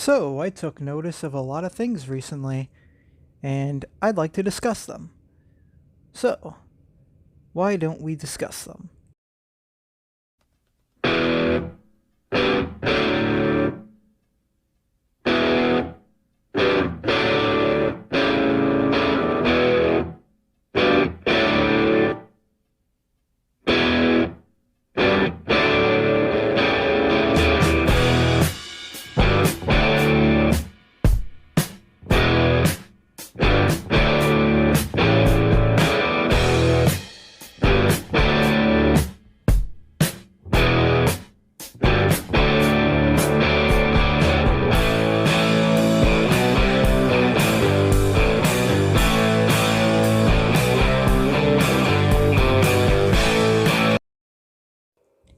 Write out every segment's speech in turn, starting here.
So, I took notice of a lot of things recently, and I'd like to discuss them. So, why don't we discuss them?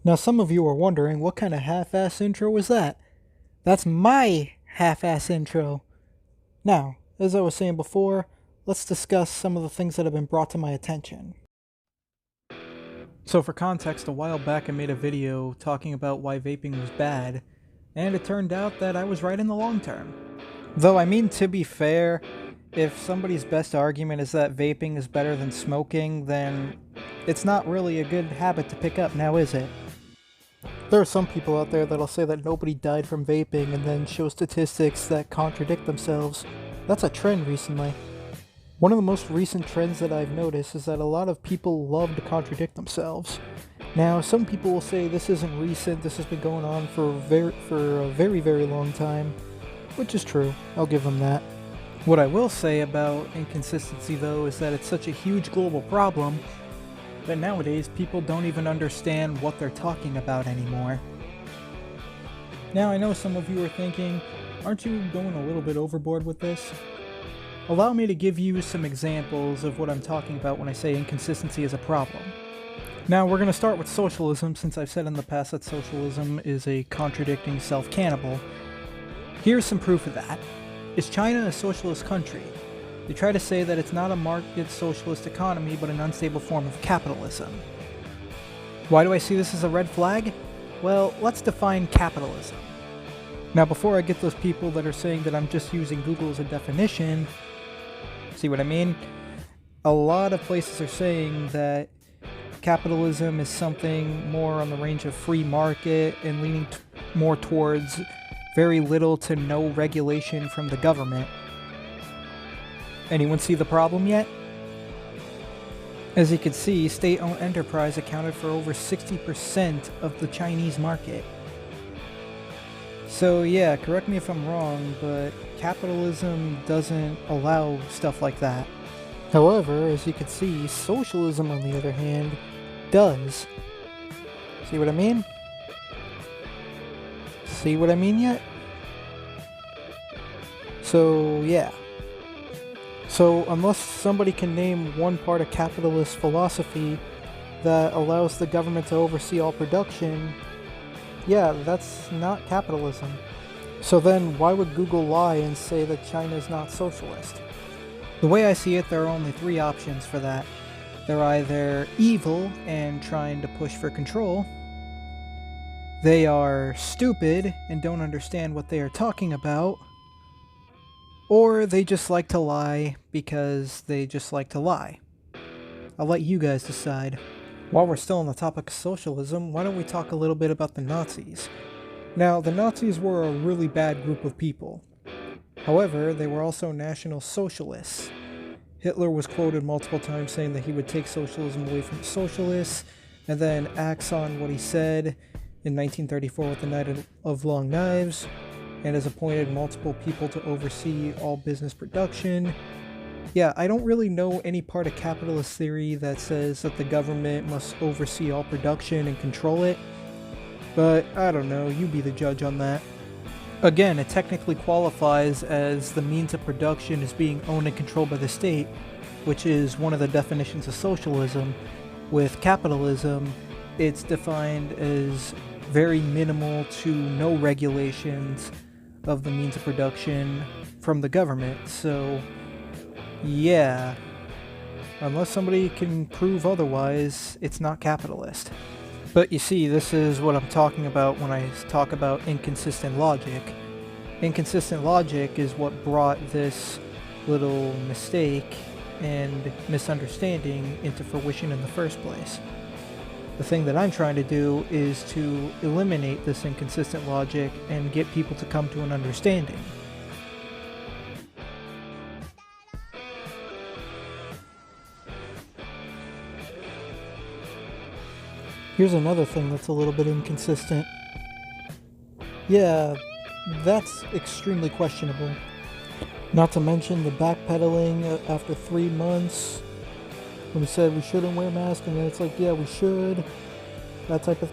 Now, some of you are wondering, what kind of half-ass intro was that? That's my half-ass intro. Now, as I was saying before, let's discuss some of the things that have been brought to my attention. So for context, a while back I made a video talking about why vaping was bad, and it turned out that I was right in the long term. Though, I mean, to be fair, if somebody's best argument is that vaping is better than smoking, then it's not really a good habit to pick up, now is it? There are some people out there that'll say that nobody died from vaping and then show statistics that contradict themselves. That's a trend recently. One of the most recent trends that I've noticed is that a lot of people love to contradict themselves. Now, some people will say this isn't recent, this has been going on for a very long time, which is true, I'll give them that. What I will say about inconsistency though is that it's such a huge global problem that nowadays people don't even understand what they're talking about anymore. Now I know some of you are thinking, aren't you going a little bit overboard with this? Allow me to give you some examples of what I'm talking about when I say inconsistency is a problem. Now we're going to start with socialism, since I've said in the past that socialism is a contradicting self-cannibal. Here's some proof of that. Is China a socialist country? They try to say that it's not a market socialist economy, but an unstable form of capitalism. Why do I see this as a red flag? Well, let's define capitalism. Now, before I get those people that are saying that I'm just using Google as a definition, see what I mean? A lot of places are saying that capitalism is something more on the range of free market and leaning more towards very little to no regulation from the government. Anyone see the problem yet? As you can see, state-owned enterprise accounted for over 60% of the Chinese market. So yeah, correct me if I'm wrong, but capitalism doesn't allow stuff like that. However, as you can see, socialism on the other hand, does. See what I mean? See what I mean yet? So yeah. So unless somebody can name one part of capitalist philosophy that allows the government to oversee all production, yeah, that's not capitalism. So then why would Google lie and say that China is not socialist? The way I see it, there are only three options for that. They're either evil and trying to push for control, they are stupid and don't understand what they are talking about, or they just like to lie because they just like to lie. I'll let you guys decide. While we're still on the topic of socialism, why don't we talk a little bit about the Nazis? Now, the Nazis were a really bad group of people. However, they were also National Socialists. Hitler was quoted multiple times saying that he would take socialism away from socialists, and then acts on what he said in 1934 with the Night of Long Knives, and has appointed multiple people to oversee all business production. Yeah, I don't really know any part of capitalist theory that says that the government must oversee all production and control it, but I don't know, you be the judge on that. Again, it technically qualifies as the means of production is being owned and controlled by the state, which is one of the definitions of socialism. With capitalism, it's defined as very minimal to no regulations of the means of production from the government. So yeah, unless somebody can prove otherwise, it's not capitalist. But you see, this is what I'm talking about when I talk about inconsistent logic. Inconsistent logic is what brought this little mistake and misunderstanding into fruition in the first place. The thing that I'm trying to do is to eliminate this inconsistent logic and get people to come to an understanding. Here's another thing that's a little bit inconsistent. Yeah, that's extremely questionable. Not to mention the backpedaling after 3 months when we said we shouldn't wear masks, and then it's like, yeah, we should. That type of...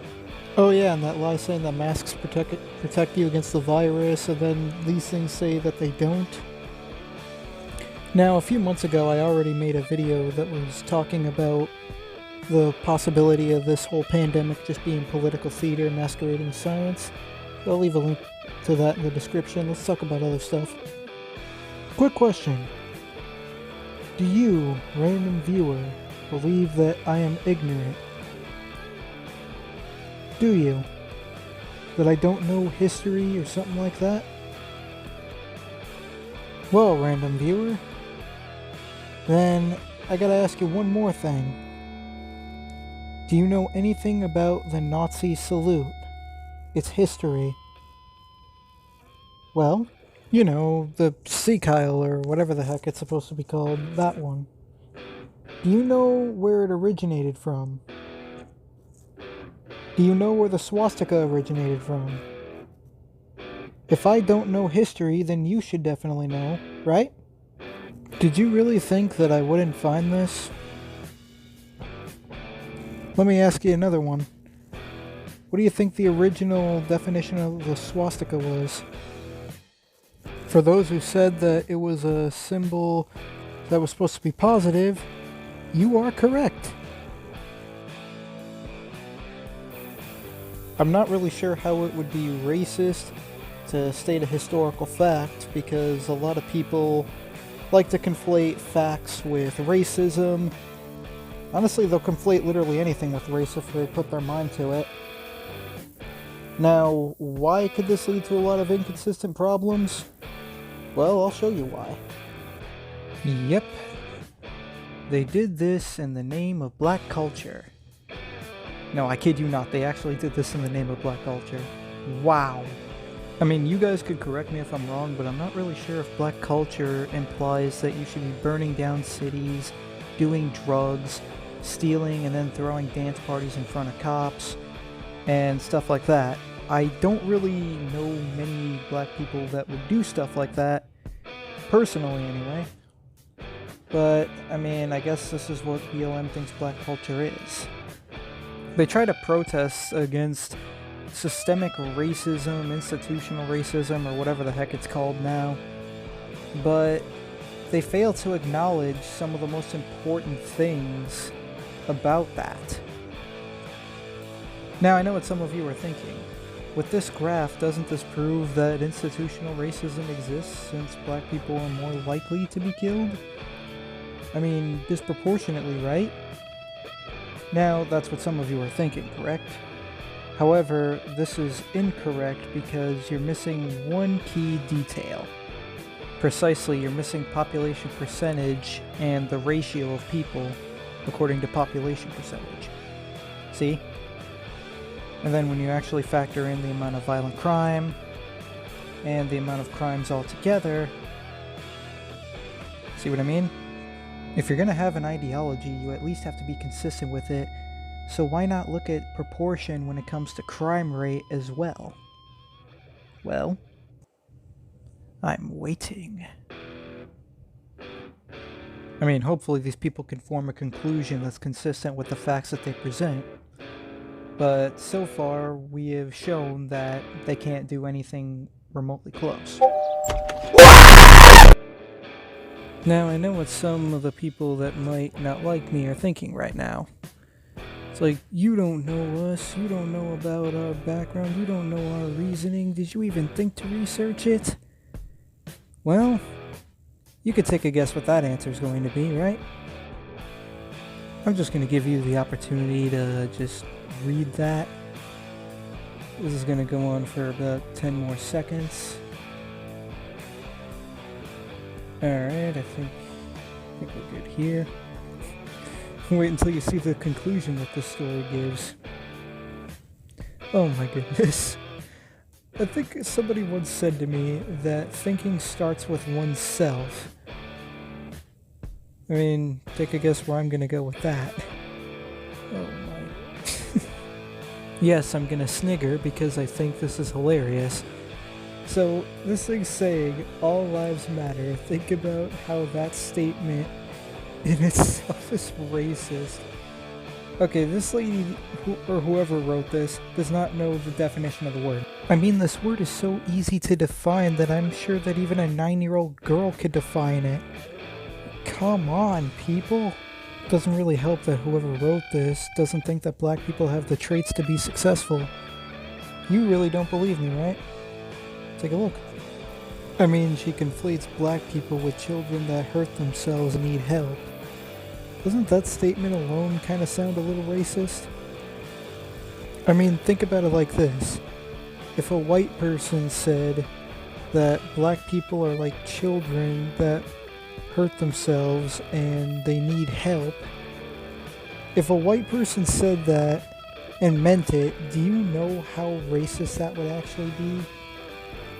Oh yeah, and that lie saying that masks protect you against the virus, and then these things say that they don't. Now, a few months ago, I already made a video that was talking about the possibility of this whole pandemic just being political theater masquerading as science. I'll leave a link to that in the description. Let's talk about other stuff. Quick question. Do you, random viewer, believe that I am ignorant? Do you? That I don't know history or something like that? Well, random viewer, then I gotta ask you one more thing. Do you know anything about the Nazi salute? Its history? Well, you know, the sea Kyle or whatever the heck it's supposed to be called, that one. Do you know where it originated from? Do you know where the swastika originated from? If I don't know history, then you should definitely know, right? Did you really think that I wouldn't find this? Let me ask you another one. What do you think the original definition of the swastika was? For those who said that it was a symbol that was supposed to be positive, you are correct. I'm not really sure how it would be racist to state a historical fact, because a lot of people like to conflate facts with racism. Honestly, they'll conflate literally anything with race if they put their mind to it. Now, why could this lead to a lot of inconsistent problems? Well, I'll show you why. Yep. They did this in the name of black culture. No, I kid you not, they actually did this in the name of black culture. Wow. I mean, you guys could correct me if I'm wrong, but I'm not really sure if black culture implies that you should be burning down cities, doing drugs, stealing, and then throwing dance parties in front of cops, and stuff like that. I don't really know many black people that would do stuff like that, personally anyway. But, I mean, I guess this is what BLM thinks black culture is. They try to protest against systemic racism, institutional racism, or whatever the heck it's called now, but they fail to acknowledge some of the most important things about that. Now, I know what some of you are thinking. With this graph, doesn't this prove that institutional racism exists since black people are more likely to be killed? I mean, disproportionately, right? Now, that's what some of you are thinking, correct? However, this is incorrect because you're missing one key detail. Precisely, you're missing population percentage and the ratio of people according to population percentage. See? And then when you actually factor in the amount of violent crime and the amount of crimes altogether, see what I mean? If you're going to have an ideology, you at least have to be consistent with it, so why not look at proportion when it comes to crime rate as well? Well, I'm waiting. I mean, hopefully these people can form a conclusion that's consistent with the facts that they present. But so far, we have shown that they can't do anything remotely close. Now, I know what some of the people that might not like me are thinking right now. It's like, you don't know us, you don't know about our background, you don't know our reasoning, did you even think to research it? Well, you could take a guess what that answer is going to be, right? I'm just going to give you the opportunity to just read that. This is going to go on for about 10 more seconds. Alright, I think we're good here. Wait until you see the conclusion that this story gives. Oh my goodness. I think somebody once said to me that thinking starts with oneself. I mean, take a guess where I'm gonna go with that. Oh my. Yes, I'm gonna snigger because I think this is hilarious. So, this thing's saying, all lives matter. Think about how that statement in itself is racist. Okay, this lady, or whoever wrote this, does not know the definition of the word. I mean, this word is so easy to define that I'm sure that even a 9-year-old girl could define it. Come on, people. Doesn't really help that whoever wrote this doesn't think that black people have the traits to be successful. You really don't believe me, right? Take a look. I mean, she conflates black people with children that hurt themselves and need help. Doesn't that statement alone kind of sound a little racist? I mean, think about it like this. If a white person said that black people are like children that hurt themselves and they need help, if a white person said that and meant it, do you know how racist that would actually be?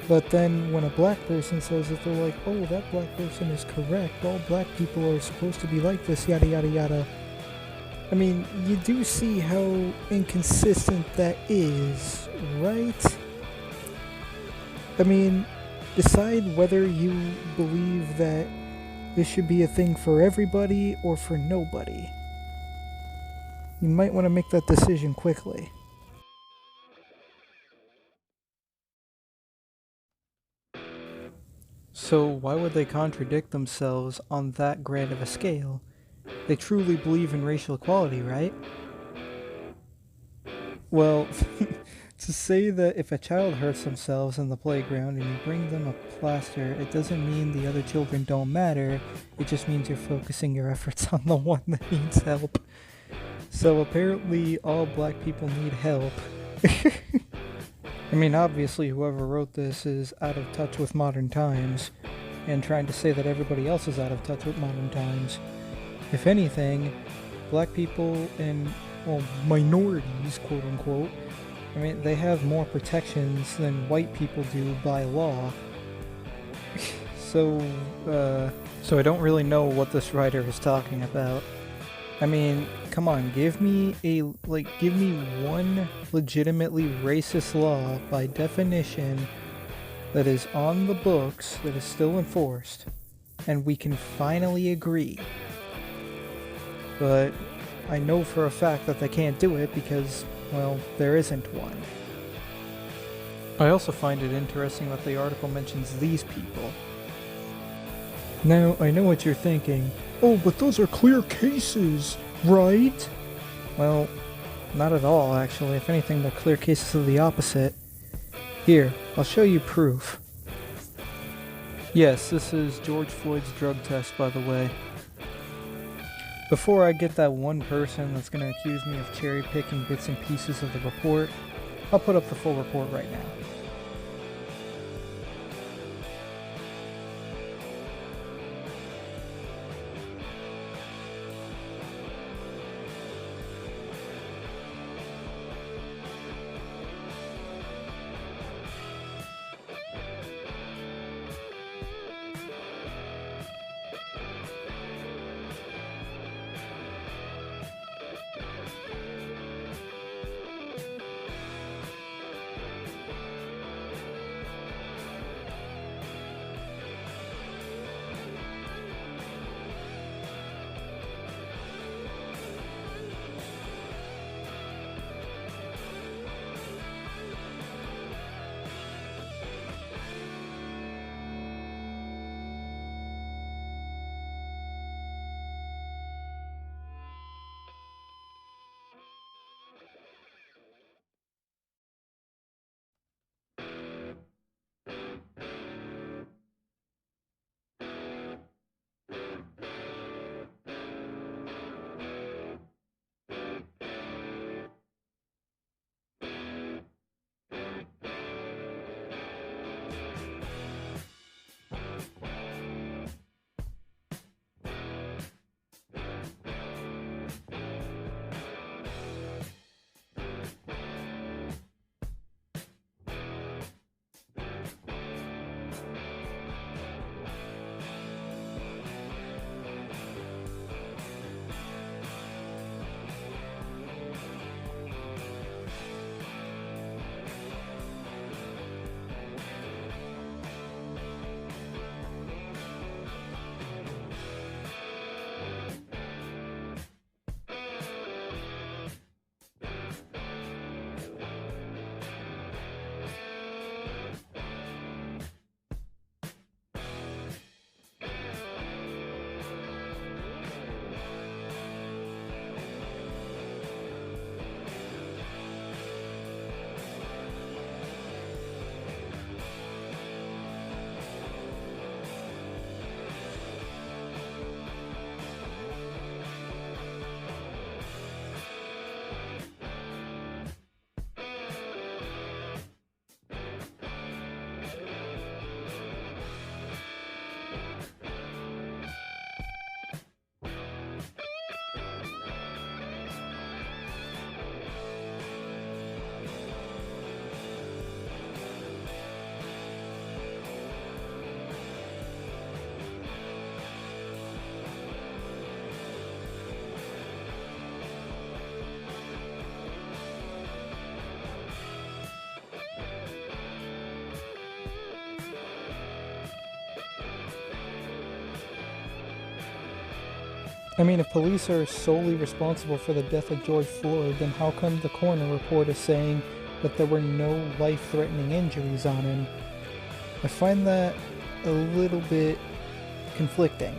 But then when a black person says it, they're like, oh, that black person is correct. All black people are supposed to be like this, yada yada yada. I mean, you do see how inconsistent that is, right? I mean, decide whether you believe that this should be a thing for everybody or for nobody. You might want to make that decision quickly. So why would they contradict themselves on that grand of a scale? They truly believe in racial equality, right? Well, to say that if a child hurts themselves in the playground and you bring them a plaster, it doesn't mean the other children don't matter, it just means you're focusing your efforts on the one that needs help. So apparently all black people need help. I mean, obviously whoever wrote this is out of touch with modern times, and trying to say that everybody else is out of touch with modern times. If anything, black people and, well, minorities, quote unquote, I mean, they have more protections than white people do by law. So I don't really know what this writer is talking about. I mean, come on, give me one legitimately racist law by definition that is on the books, that is still enforced, and we can finally agree. But I know for a fact that they can't do it because, well, there isn't one. I also find it interesting that the article mentions these people. Now, I know what you're thinking. Oh, but those are clear cases, right? Well, not at all, actually. If anything, they're clear cases of the opposite. Here, I'll show you proof. Yes, this is George Floyd's drug test, by the way. Before I get that one person that's going to accuse me of cherry-picking bits and pieces of the report, I'll put up the full report right now. I mean, if police are solely responsible for the death of George Floyd, then how come the coroner report is saying that there were no life-threatening injuries on him? I find that a little bit conflicting.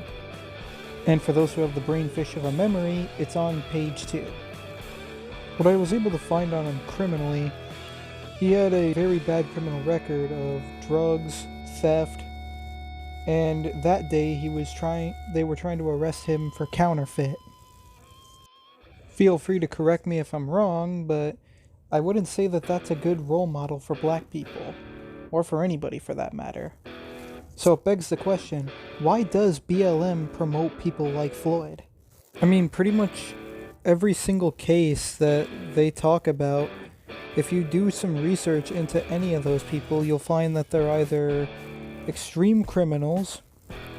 And for those who have the brainfish of a memory, it's on page 2. What I was able to find on him criminally, he had a very bad criminal record of drugs, theft, and that day they were trying to arrest him for counterfeit. Feel free to correct me if I'm wrong, but I wouldn't say that that's a good role model for black people, or for anybody for that matter. So it begs the question, why does BLM promote people like Floyd? I mean, pretty much every single case that they talk about, if you do some research into any of those people, you'll find that they're either extreme criminals,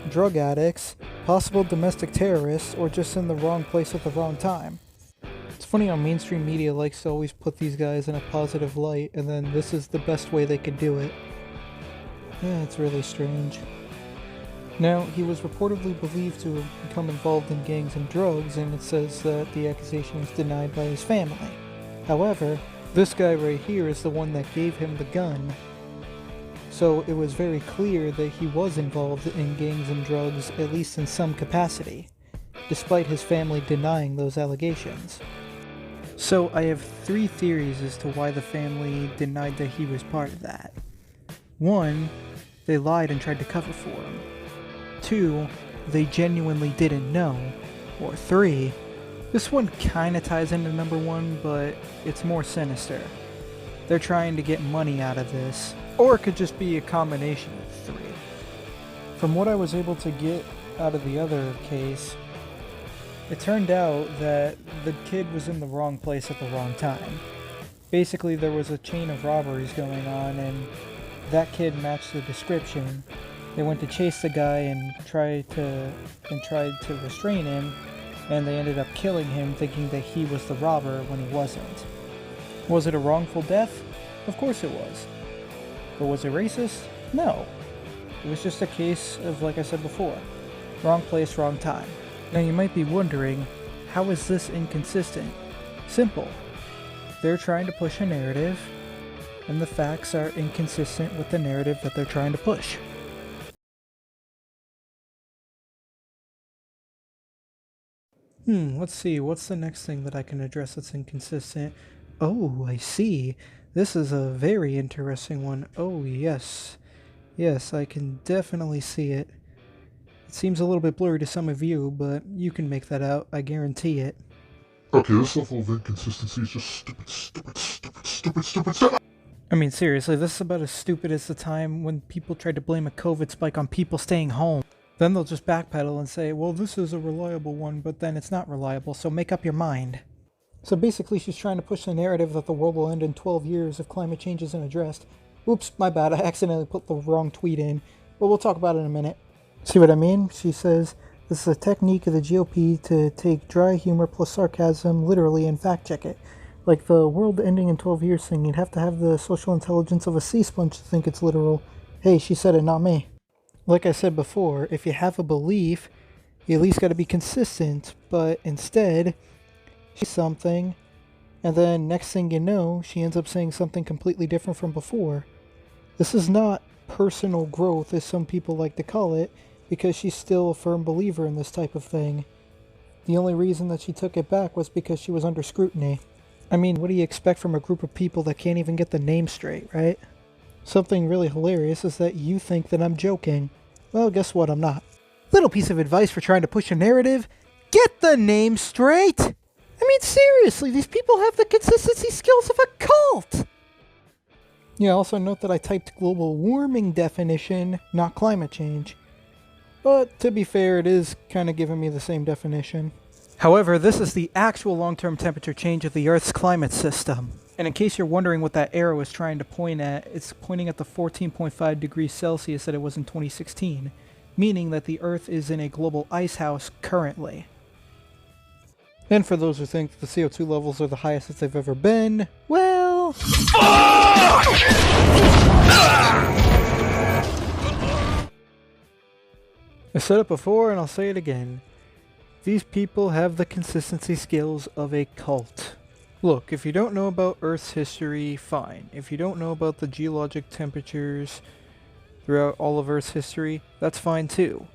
drug addicts, possible domestic terrorists, or just in the wrong place at the wrong time. It's funny how mainstream media likes to always put these guys in a positive light, and then this is the best way they could do it. Yeah, it's really strange. Now, he was reportedly believed to have become involved in gangs and drugs, and it says that the accusation is denied by his family. However, this guy right here is the one that gave him the gun. So it was very clear that he was involved in gangs and drugs, at least in some capacity, despite his family denying those allegations. So I have 3 theories as to why the family denied that he was part of that. 1, they lied and tried to cover for him. 2, they genuinely didn't know. Or 3, this one kinda ties into number 1, but it's more sinister. They're trying to get money out of this. Or it could just be a combination of 3. From what I was able to get out of the other case, it turned out that the kid was in the wrong place at the wrong time. Basically, there was a chain of robberies going on, and that kid matched the description. They went to chase the guy and tried to restrain him, and they ended up killing him, thinking that he was the robber when he wasn't. Was it a wrongful death? Of course it was. But was it racist? No. It was just a case of, like I said before, wrong place, wrong time. Now you might be wondering, how is this inconsistent? Simple. They're trying to push a narrative, and the facts are inconsistent with the narrative that they're trying to push. Let's see, what's the next thing that I can address that's inconsistent? Oh, I see. This is a very interesting one. Oh, yes. Yes, I can definitely see it. It seems a little bit blurry to some of you, but you can make that out, I guarantee it. Okay, this level of inconsistency is just stupid. I mean, seriously, this is about as stupid as the time when people tried to blame a COVID spike on people staying home. Then they'll just backpedal and say, well, this is a reliable one, but then it's not reliable, so make up your mind. So basically she's trying to push the narrative that the world will end in 12 years if climate change isn't addressed. Oops, my bad, I accidentally put the wrong tweet in, but we'll talk about it in a minute. See what I mean? She says, this is a technique of the GOP to take dry humor plus sarcasm literally and fact check it. Like the world ending in 12 years thing, you'd have to have the social intelligence of a sea sponge to think it's literal. Hey, she said it, not me. Like I said before, if you have a belief, you at least gotta be consistent, but instead, she says something, and then next thing you know, she ends up saying something completely different from before. This is not personal growth, as some people like to call it, because she's still a firm believer in this type of thing. The only reason that she took it back was because she was under scrutiny. I mean, what do you expect from a group of people that can't even get the name straight, right? Something really hilarious is that you think that I'm joking. Well, guess what? I'm not. Little piece of advice for trying to push a narrative. Get the name straight! I mean, seriously, these people have the consistency skills of a cult! Yeah, also note that I typed global warming definition, not climate change. But, to be fair, it is kind of giving me the same definition. However, this is the actual long-term temperature change of the Earth's climate system. And in case you're wondering what that arrow is trying to point at, it's pointing at the 14.5 degrees Celsius that it was in 2016, meaning that the Earth is in a global ice house currently. And for those who think the CO2 levels are the highest that they've ever been, well... Fuck! I said it before and I'll say it again. These people have the consistency skills of a cult. Look, if you don't know about Earth's history, fine. If you don't know about the geologic temperatures throughout all of Earth's history, that's fine too.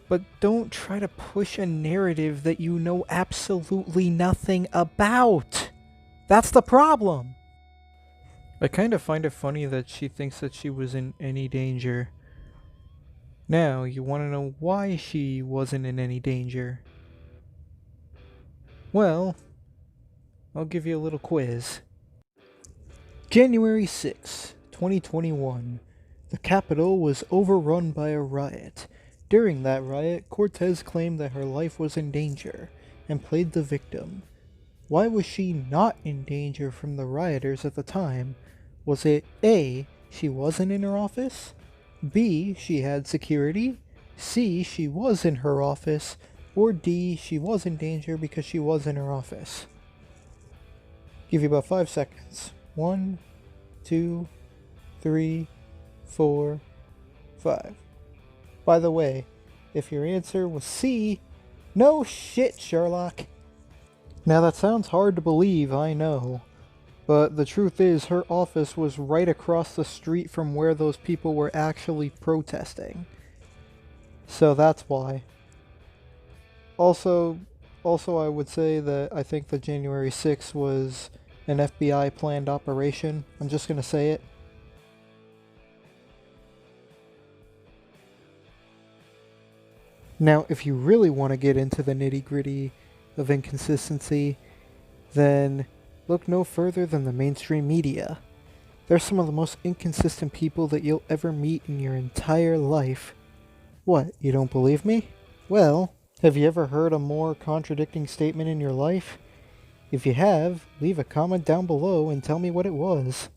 But don't try to push a narrative that you know absolutely nothing about. That's the problem. I kind of find it funny that she thinks that she was in any danger. Now, you want to know why she wasn't in any danger? Well, I'll give you a little quiz. January 6, 2021. The Capitol was overrun by a riot. During that riot, Cortez claimed that her life was in danger and played the victim. Why was she not in danger from the rioters at the time? Was it A, she wasn't in her office? B, she had security? C, she was in her office? Or D, she was in danger because she was in her office? Give you about 5 seconds. 1, 2, 3, 4, 5. By the way, if your answer was C, no shit, Sherlock. Now that sounds hard to believe, I know. But the truth is, her office was right across the street from where those people were actually protesting. So that's why. Also, I would say that I think the January 6th was an FBI planned operation. I'm just gonna say it. Now, if you really want to get into the nitty-gritty of inconsistency, then look no further than the mainstream media. They're some of the most inconsistent people that you'll ever meet in your entire life. What, you don't believe me? Well, have you ever heard a more contradicting statement in your life? If you have, leave a comment down below and tell me what it was.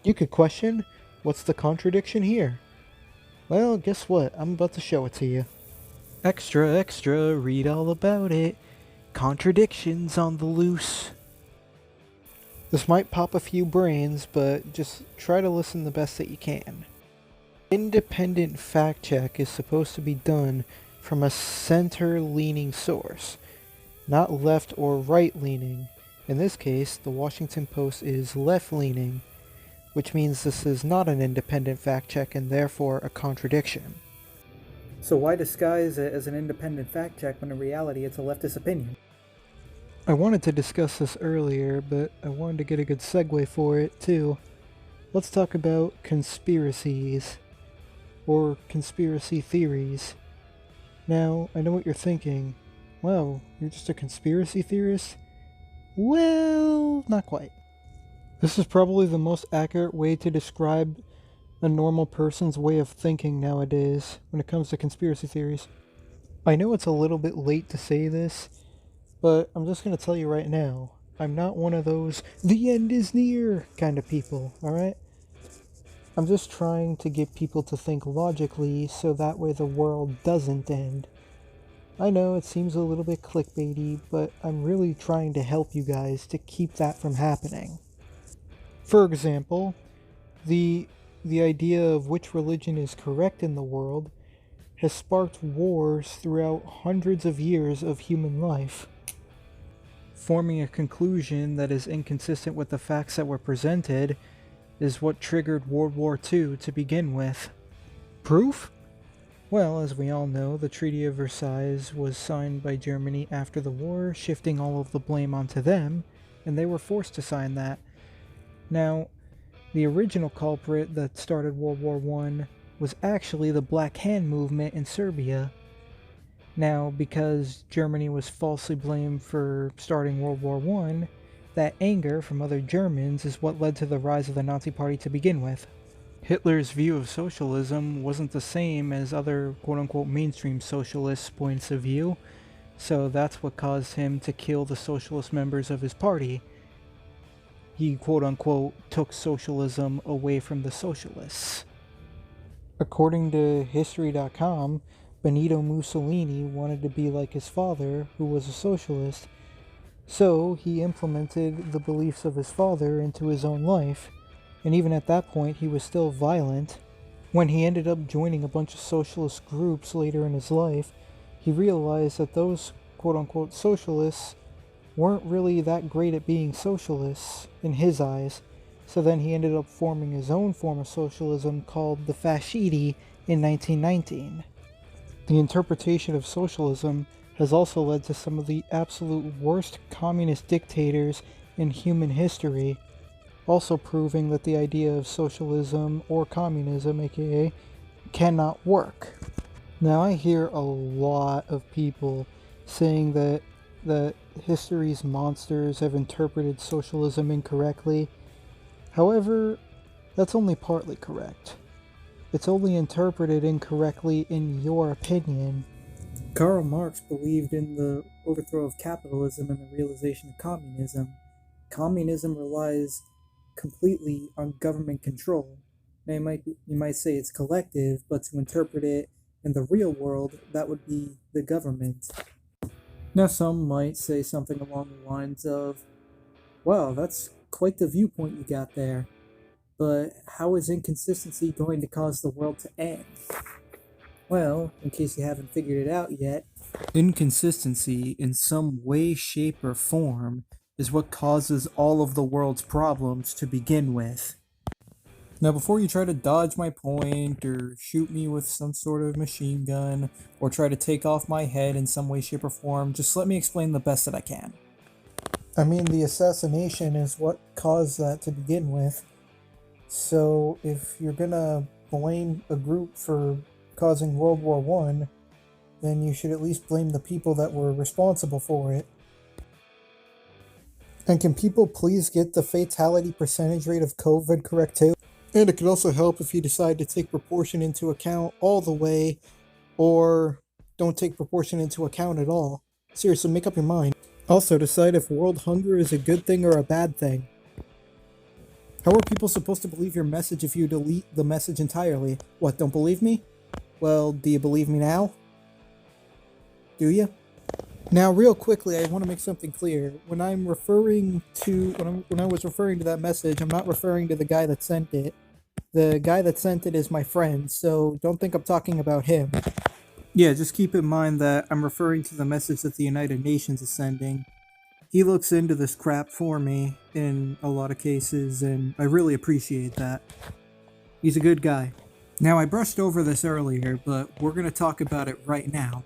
You could question, what's the contradiction here? Well, guess what? I'm about to show it to you. Extra, extra, read all about it. Contradictions on the loose. This might pop a few brains, but just try to listen the best that you can. Independent fact check is supposed to be done from a center-leaning source, not left or right-leaning. In this case, the Washington Post is left-leaning, which means this is not an independent fact check and therefore a contradiction. So why disguise it as an independent fact check when in reality it's a leftist opinion? I wanted to discuss this earlier, but I wanted to get a good segue for it too. Let's talk about conspiracies, or conspiracy theories. Now, I know what you're thinking. Wow, you're just a conspiracy theorist? Well, not quite. This is probably the most accurate way to describe a normal person's way of thinking nowadays when it comes to conspiracy theories. I know it's a little bit late to say this, but I'm just going to tell you right now, I'm not one of those "the end is near" kind of people, alright? I'm just trying to get people to think logically so that way the world doesn't end. I know it seems a little bit clickbaity, but I'm really trying to help you guys to keep that from happening. For example, the idea of which religion is correct in the world has sparked wars throughout hundreds of years of human life. Forming a conclusion that is inconsistent with the facts that were presented is what triggered World War II to begin with. Proof? Well, as we all know, the Treaty of Versailles was signed by Germany after the war, shifting all of the blame onto them, and they were forced to sign that. Now, the original culprit that started World War I was actually the Black Hand movement in Serbia. Now, because Germany was falsely blamed for starting World War I, that anger from other Germans is what led to the rise of the Nazi Party to begin with. Hitler's view of socialism wasn't the same as other quote-unquote mainstream socialists' points of view, so that's what caused him to kill the socialist members of his party. He quote-unquote took socialism away from the socialists. According to History.com, Benito Mussolini wanted to be like his father, who was a socialist, so he implemented the beliefs of his father into his own life, and even at that point he was still violent. When he ended up joining a bunch of socialist groups later in his life, he realized that those quote-unquote socialists weren't really that great at being socialists in his eyes. So then he ended up forming his own form of socialism called the Fascidi in 1919. The interpretation of socialism has also led to some of the absolute worst communist dictators in human history, also proving that the idea of socialism or communism, aka, cannot work. Now I hear a lot of people saying that history's monsters have interpreted socialism incorrectly. However, that's only partly correct. It's only interpreted incorrectly in your opinion. Karl Marx believed in the overthrow of capitalism and the realization of communism. Communism relies completely on government control. Now you might say it's collective, but to interpret it in the real world, that would be the government. Now some might say something along the lines of, wow, that's quite the viewpoint you got there. But how is inconsistency going to cause the world to end? Well, in case you haven't figured it out yet, inconsistency in some way, shape, or form is what causes all of the world's problems to begin with. Now, before you try to dodge my point, or shoot me with some sort of machine gun, or try to take off my head in some way, shape, or form, just let me explain the best that I can. I mean, the assassination is what caused that to begin with. So, if you're gonna blame a group for causing World War I, then you should at least blame the people that were responsible for it. And can people please get the fatality percentage rate of COVID correct too? And it could also help if you decide to take proportion into account all the way, or don't take proportion into account at all. Seriously, make up your mind. Also, decide if world hunger is a good thing or a bad thing. How are people supposed to believe your message if you delete the message entirely? What, don't believe me? Well, do you believe me now? Do you? Now, real quickly, I want to make something clear. When I was referring to that message, I'm not referring to the guy that sent it. The guy that sent it is my friend, so don't think I'm talking about him. Yeah, just keep in mind that I'm referring to the message that the United Nations is sending. He looks into this crap for me in a lot of cases, and I really appreciate that. He's a good guy. Now, I brushed over this earlier, but we're going to talk about it right now.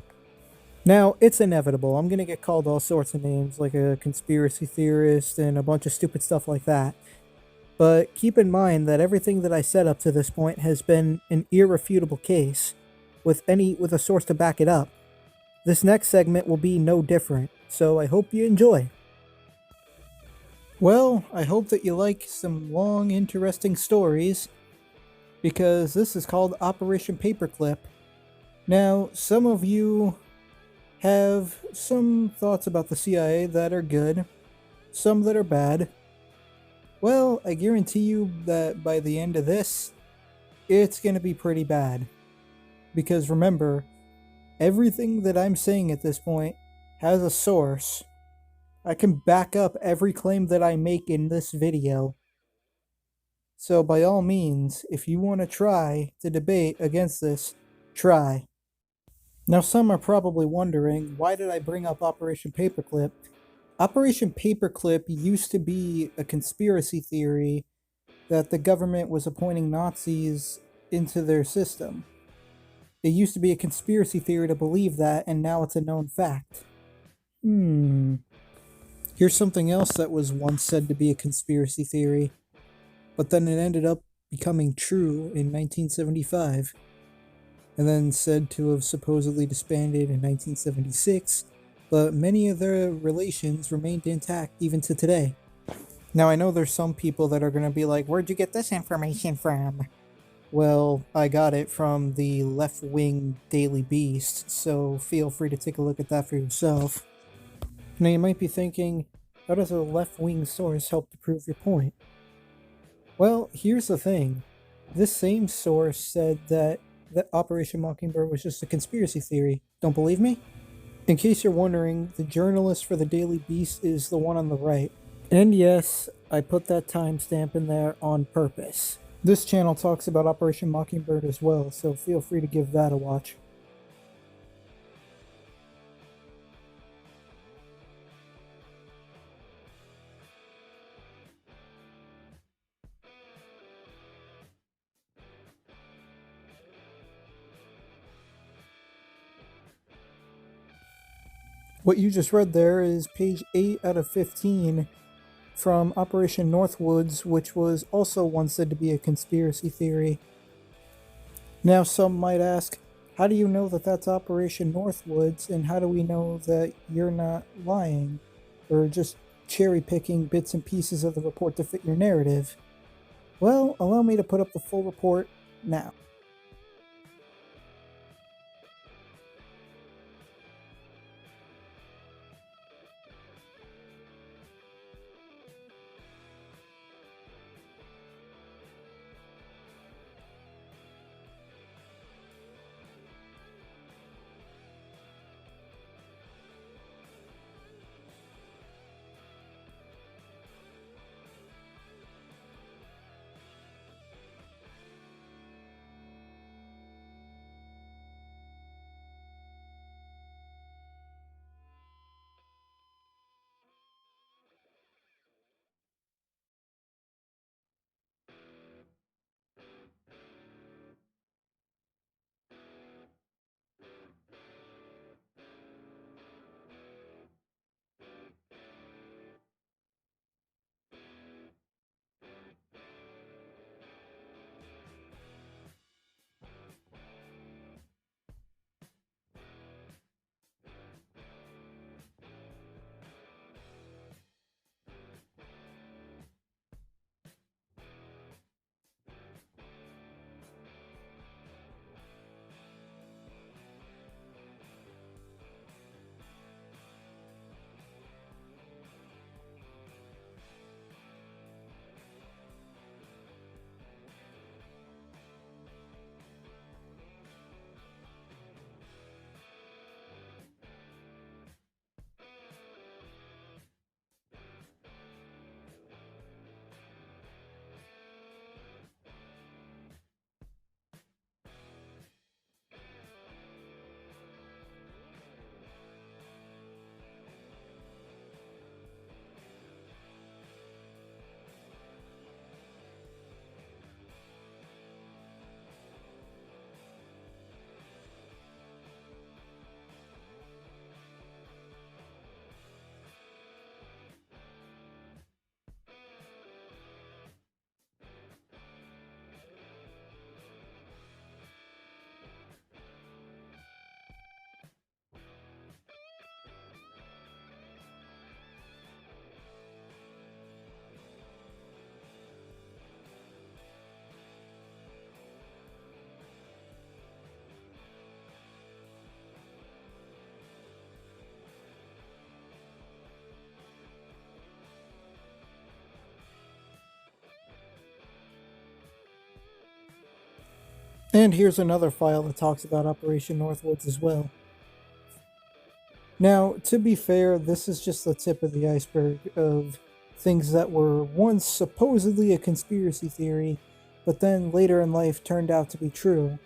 Now, it's inevitable. I'm going to get called all sorts of names, like a conspiracy theorist and a bunch of stupid stuff like that. But keep in mind that everything that I said up to this point has been an irrefutable case, with a source to back it up. This next segment will be no different, so I hope you enjoy. Well, I hope that you like some long, interesting stories, because this is called Operation Paperclip. Now, some of you have some thoughts about the CIA that are good, some that are bad. Well, I guarantee you that by the end of this, it's going to be pretty bad. Because remember, everything that I'm saying at this point has a source. I can back up every claim that I make in this video. So by all means, if you want to try to debate against this, try. Now some are probably wondering, why did I bring up Operation Paperclip? Operation Paperclip used to be a conspiracy theory that the government was appointing Nazis into their system. It used to be a conspiracy theory to believe that, and now it's a known fact. Here's something else that was once said to be a conspiracy theory, but then it ended up becoming true in 1975, and then said to have supposedly disbanded in 1976, but many of their relations remained intact even to today. Now I know there's some people that are going to be like, where'd you get this information from? Well, I got it from the left-wing Daily Beast, so feel free to take a look at that for yourself. Now you might be thinking, how does a left-wing source help to prove your point? Well, here's the thing. This same source said that Operation Mockingbird was just a conspiracy theory. Don't believe me? In case you're wondering, the journalist for the Daily Beast is the one on the right. And yes, I put that timestamp in there on purpose. This channel talks about Operation Mockingbird as well, so feel free to give that a watch. What you just read there is page 8 out of 15 from Operation Northwoods, which was also once said to be a conspiracy theory. Now, some might ask, how do you know that that's Operation Northwoods, and how do we know that you're not lying or just cherry picking bits and pieces of the report to fit your narrative? Well, allow me to put up the full report now. And here's another file that talks about Operation Northwoods as well. Now, to be fair, this is just the tip of the iceberg of things that were once supposedly a conspiracy theory, but then later in life turned out to be true.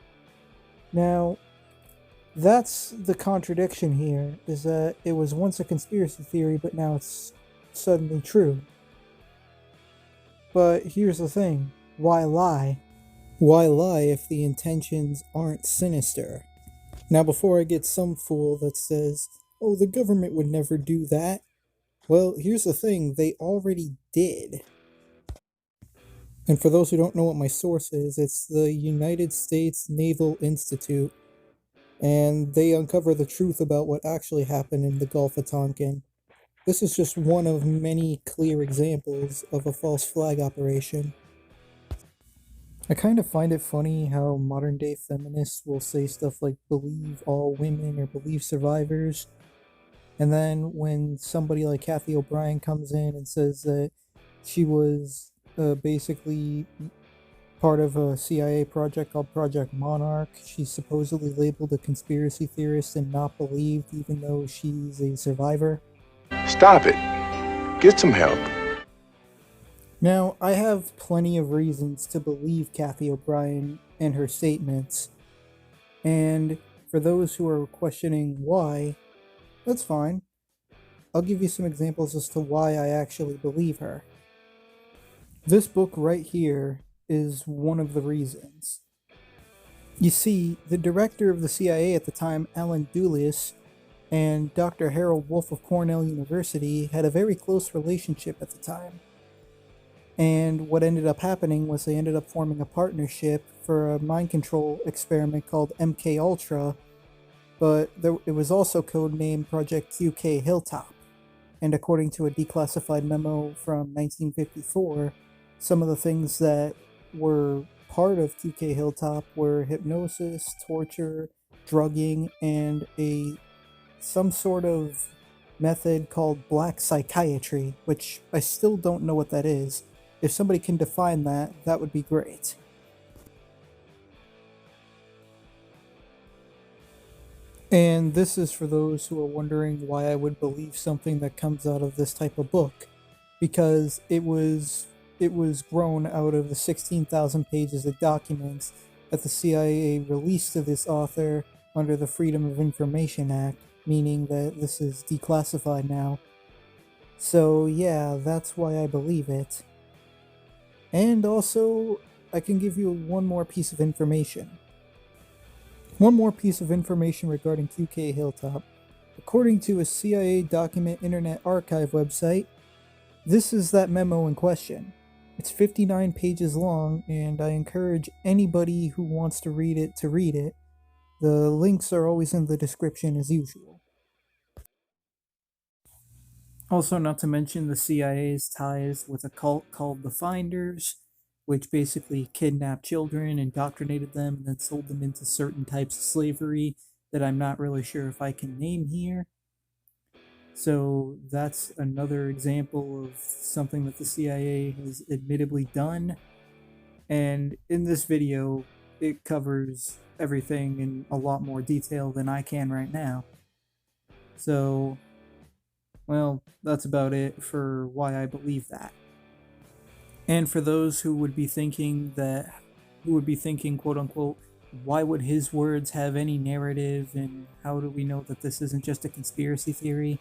Now, that's the contradiction here, is that it was once a conspiracy theory, but now it's suddenly true. But here's the thing, why lie? Why lie if the intentions aren't sinister? Now, before I get some fool that says, oh, the government would never do that, well, here's the thing, they already did. And for those who don't know what my source is, it's the United States Naval Institute, and they uncover the truth about what actually happened in the Gulf of Tonkin. This is just one of many clear examples of a false flag operation. I kind of find it funny how modern day feminists will say stuff like believe all women or believe survivors, and then when somebody like Kathy O'Brien comes in and says that she was basically part of a CIA project called Project Monarch, she's supposedly labeled a conspiracy theorist and not believed even though she's a survivor. Stop it. Get some help. Now, I have plenty of reasons to believe Kathy O'Brien and her statements, and for those who are questioning why, that's fine. I'll give you some examples as to why I actually believe her. This book right here is one of the reasons. You see, the director of the CIA at the time, Alan Dulles, and Dr. Harold Wolff of Cornell University had a very close relationship at the time. And what ended up happening was they ended up forming a partnership for a mind control experiment called MK Ultra, but it was also codenamed Project QK Hilltop. And according to a declassified memo from 1954, some of the things that were part of QK Hilltop were hypnosis, torture, drugging, and some sort of method called black psychiatry, which I still don't know what that is. If somebody can define that, that would be great. And this is for those who are wondering why I would believe something that comes out of this type of book, because it was grown out of the 16,000 pages of documents that the CIA released to this author under the Freedom of Information Act, meaning that this is declassified now. So yeah, that's why I believe it. And also, I can give you one more piece of information. One more piece of information regarding QK Hilltop. According to a CIA Document Internet Archive website, this is that memo in question. It's 59 pages long, and I encourage anybody who wants to read it to read it. The links are always in the description as usual. Also, not to mention the CIA's ties with a cult called the Finders, which basically kidnapped children, indoctrinated them, and then sold them into certain types of slavery that I'm not really sure if I can name here. So that's another example of something that the CIA has admittedly done. And in this video, it covers everything in a lot more detail than I can right now. So, well, that's about it for why I believe that. And for those who would be thinking, quote unquote, why would his words have any narrative, and how do we know that this isn't just a conspiracy theory?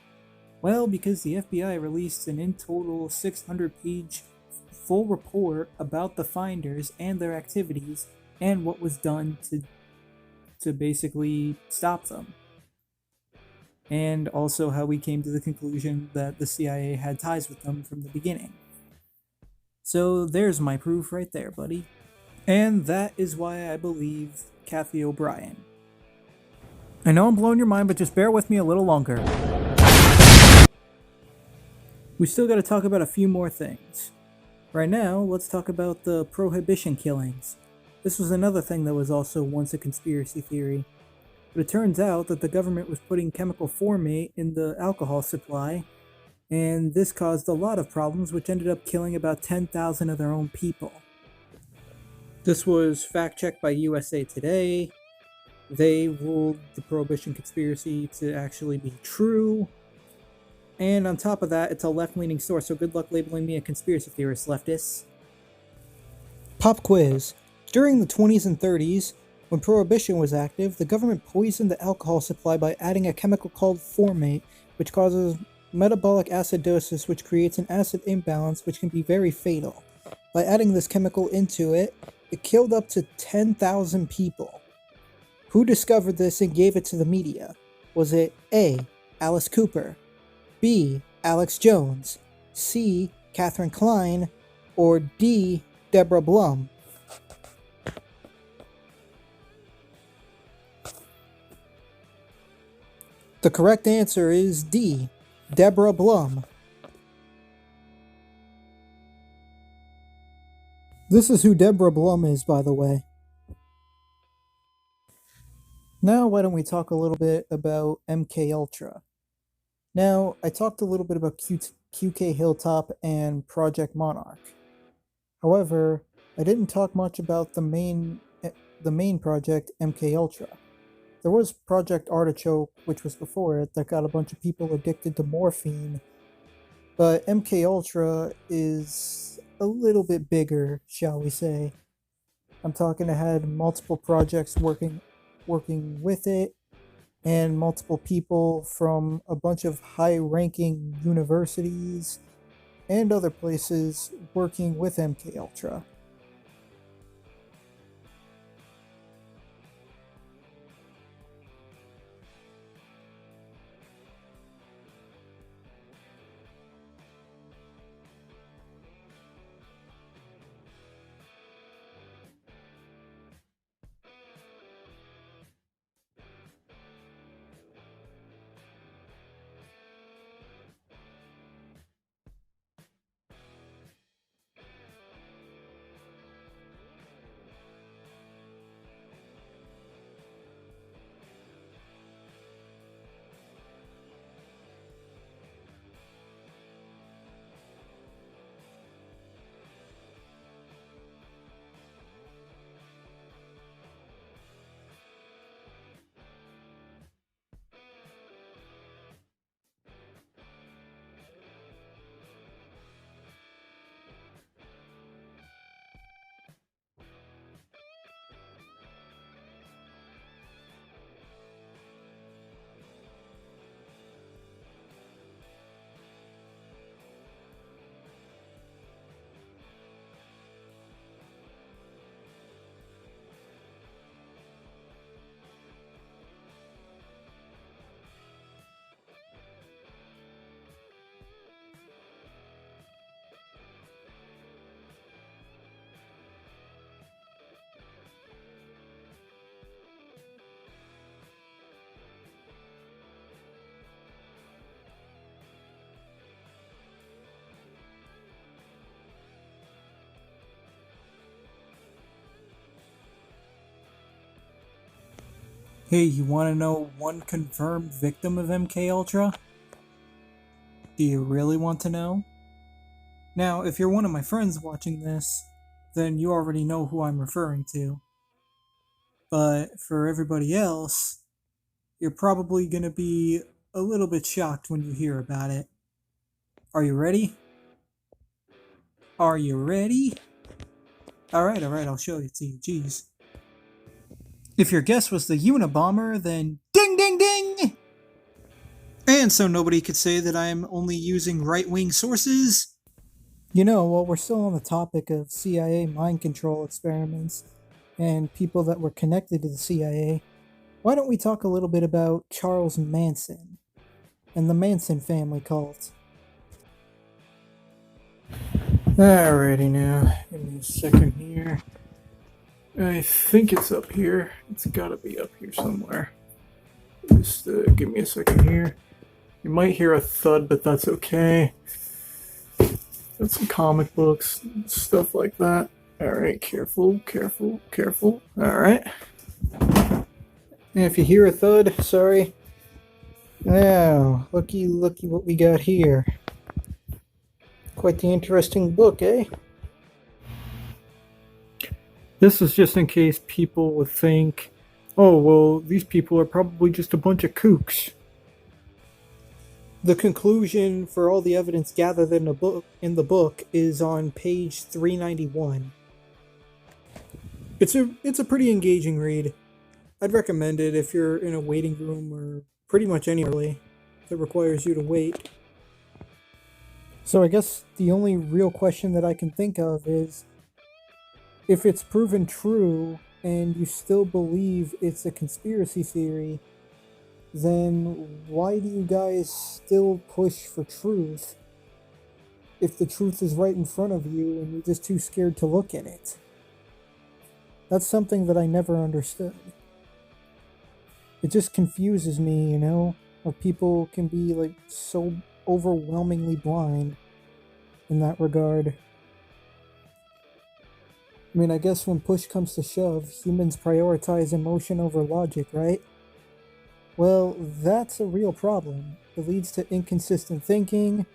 Well, because the FBI released an in total 600-page full report about the Finders and their activities and what was done to basically stop them. And also how we came to the conclusion that the CIA had ties with them from the beginning. So there's my proof right there, buddy. And that is why I believe Kathy O'Brien. I know I'm blowing your mind, but just bear with me a little longer. We still gotta talk about a few more things. Right now, let's talk about the prohibition killings. This was another thing that was also once a conspiracy theory. But it turns out that the government was putting chemical formate in the alcohol supply, and this caused a lot of problems, which ended up killing about 10,000 of their own people. This was fact-checked by USA Today. They ruled the prohibition conspiracy to actually be true. And on top of that, it's a left-leaning source, so good luck labeling me a conspiracy theorist, leftists. Pop quiz. During the 20s and 30s, when Prohibition was active, the government poisoned the alcohol supply by adding a chemical called formate, which causes metabolic acidosis, which creates an acid imbalance, which can be very fatal. By adding this chemical into it, it killed up to 10,000 people. Who discovered this and gave it to the media? Was it A. Alice Cooper, B. Alex Jones, C. Catherine Klein, or D. Deborah Blum? The correct answer is D. Deborah Blum. This is who Deborah Blum is, by the way. Now, why don't we talk a little bit about MK Ultra? Now, I talked a little bit about QK Hilltop and Project Monarch. However, I didn't talk much about the main project, MK Ultra. There was Project Artichoke, which was before it, that got a bunch of people addicted to morphine. But MK Ultra is a little bit bigger, shall we say. I'm talking, it had multiple projects working with it, and multiple people from a bunch of high-ranking universities and other places working with MK Ultra. Hey, you want to know one confirmed victim of MK Ultra? Do you really want to know? Now, if you're one of my friends watching this, then you already know who I'm referring to. But for everybody else, you're probably going to be a little bit shocked when you hear about it. Are you ready? Are you ready? Alright, I'll show it to you. Jeez. If your guess was the Unabomber, then ding ding ding! And so nobody could say that I'm only using right-wing sources. You know, while we're still on the topic of CIA mind control experiments and people that were connected to the CIA, why don't we talk a little bit about Charles Manson and the Manson family cult? Alrighty now, give me a second here. I think it's up here. It's gotta be up here somewhere. Just give me a second here. You might hear a thud, but that's okay. Got some comic books, stuff like that. Alright, careful. Alright. And if you hear a thud, sorry. Now, looky what we got here. Quite the interesting book, eh? This is just in case people would think, oh, well, these people are probably just a bunch of kooks. The conclusion for all the evidence gathered in the book is on page 391. It's a pretty engaging read. I'd recommend it if you're in a waiting room or pretty much anywhere that requires you to wait. So I guess the only real question that I can think of is, if it's proven true and you still believe it's a conspiracy theory, then why do you guys still push for truth if the truth is right in front of you and you're just too scared to look at it? That's something that I never understood. It just confuses me, you know, how people can be like so overwhelmingly blind in that regard. I mean, I guess when push comes to shove, humans prioritize emotion over logic, right? Well, that's a real problem. It leads to inconsistent thinking,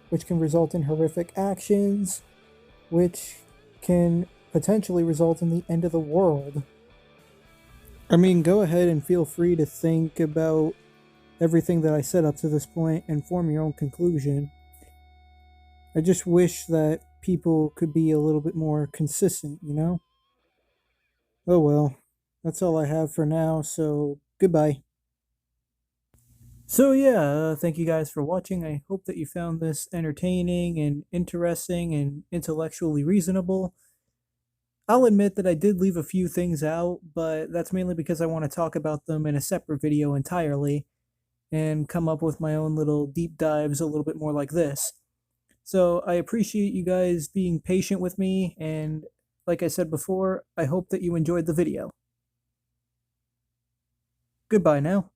which can result in horrific actions, which can potentially result in the end of the world. I mean, go ahead and feel free to think about everything that I said up to this point and form your own conclusion. I just wish that people could be a little bit more consistent, you know? Oh well, that's all I have for now, so goodbye. So yeah, thank you guys for watching. I hope that you found this entertaining and interesting and intellectually reasonable. I'll admit that I did leave a few things out, but that's mainly because I want to talk about them in a separate video entirely and come up with my own little deep dives a little bit more like this. So I appreciate you guys being patient with me, and like I said before, I hope that you enjoyed the video. Goodbye now.